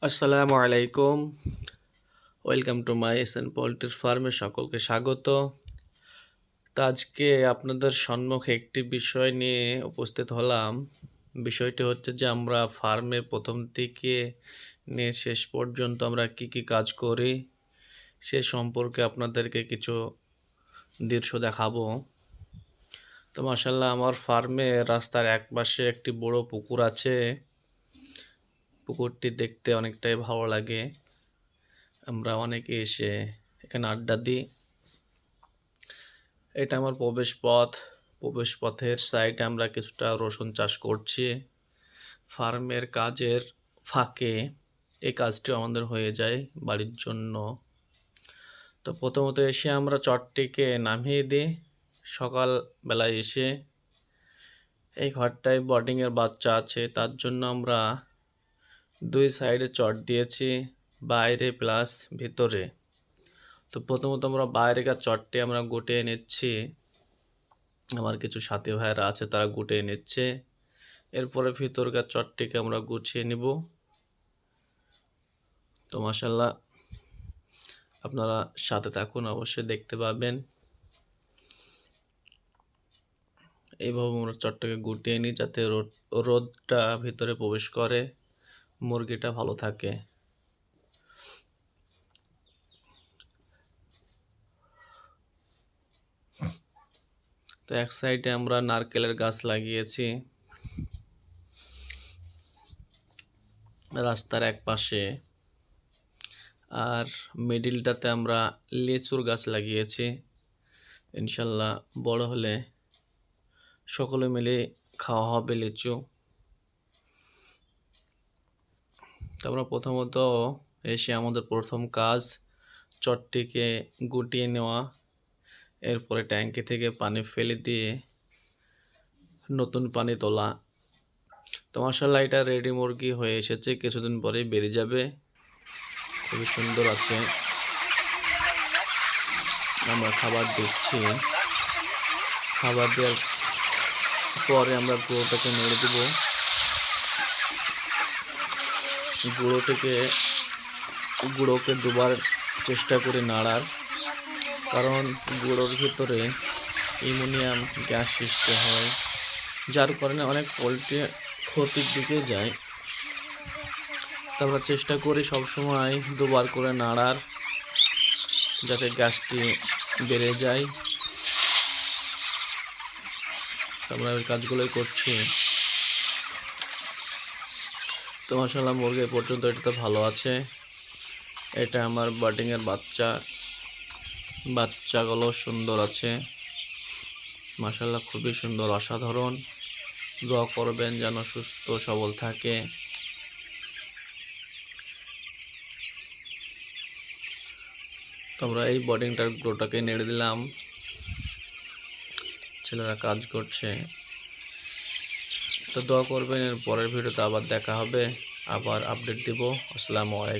আসসালামু আলাইকুম। Welcome to my SN poultry ফার্মে সকলকে স্বাগত। তো আজকে আপনাদের সম্মুখে একটি বিষয় নিয়ে উপস্থিত হলাম। বিষয়টি হচ্ছে যে আমরা ফার্মে প্রথম থেকে নিয়ে শেষ পর্যন্ত আমরা কি কাজ করি সে সম্পর্কে আপনাদেরকে কিছু দৃশ্য দেখাবো। তো মাশাআল্লাহ আমার ফার্মে রাস্তার একপাশে একটি বড় পুকুর আছে। পুকুরটি দেখতে অনেকটাই ভালো লাগে। আমরা অনেকে এসে এখানে আড্ডা দিই। এটা আমার প্রবেশ পথের সাইডে আমরা কিছুটা রসুন চাষ করছি। ফার্মের কাজের ফাঁকে এই কাজটি আমাদের হয়ে যায় বাড়ির জন্য। তো প্রথমত এসে আমরা চটটিকে নামিয়ে দিই। সকালবেলায় এসে এই ঘরটায় বোর্ডিংয়ের বাচ্চা আছে, তার জন্য আমরা দুই সাইডে চট দিয়েছি, বাইরে প্লাস ভিতরে। তো প্রথমত আমরা বাইরেকার চটটি আমরা গুটিয়ে নিচ্ছি। আমার কিছু সাথী ভাইয়েরা আছে, তারা গুটিয়ে নিচ্ছে। এরপরে ভিতরকার চটটিকে আমরা গুছিয়ে নিব। তো মাশাআল্লাহ আপনারা সাথে থাকুন, অবশ্যই দেখতে পাবেন। এইভাবে আমরা চটটাকে গুটিয়ে নিই যাতে রোদটা ভিতরে প্রবেশ করে, মুরগিটা ভালো থাকে। তো এক সাইডে আমরা নারকেলের গাছ লাগিয়েছি রাস্তার এক পাশে, আর মিডিলটাতে আমরা লিচুর গাছ লাগিয়েছি। ইনশাল্লাহ বড় হলে সকলে মিলে খাওয়া হবে লিচু। তো আমরা প্রথমত এসে আমাদের প্রথম কাজ চটটিকে গুটিয়ে নেওয়া, এরপরে ট্যাঙ্কি থেকে পানি ফেলে দিয়ে নতুন পানি তোলা। তো মাশাআল্লাহ এটা রেডি মুরগি হয়ে এসেছে, কিছুদিন পরেই বেরিয়ে যাবে। খুবই সুন্দর আছে। আমরা খাবার দিচ্ছি, খাবার দেওয়ার পরে আমরা গুঁড়োটাকে নেড়ে দেব। গুঁড়োকে দুবার চেষ্টা করি নাড়ার, কারণ গুঁড়োর ভিতরে অ্যামোনিয়াম গ্যাস সৃষ্টি হয়, যার কারণে অনেক পোলট্রি ক্ষতির দিকে যায়। তো আমরা চেষ্টা করি সবসময় দুবার করে নাড়ার, যাতে গ্যাসটি বেড়ে যায়। আমরা ওই কাজগুলোই করছি। তো মাশাআল্লাহ মুরগি পর্যন্ত এটা তো ভালো আছে। এটা আমার বার্ডিংয়ের বাচ্চাগুলো সুন্দর আছে মাশাআল্লাহ, খুবই সুন্দর, অসাধারণ। দোয়া করবেন যেন সুস্থ সবল থাকে। তোমরা এই বোর্ডিংটার গ্রোটাকে নেড়ে দিলাম, ছেলেরা কাজ করছে। তো দোয়া করবেন, এর পরের ভিডিওতে আবার দেখা হবে, আবার আপডেট দিব। আসসালামু আলাইকুম।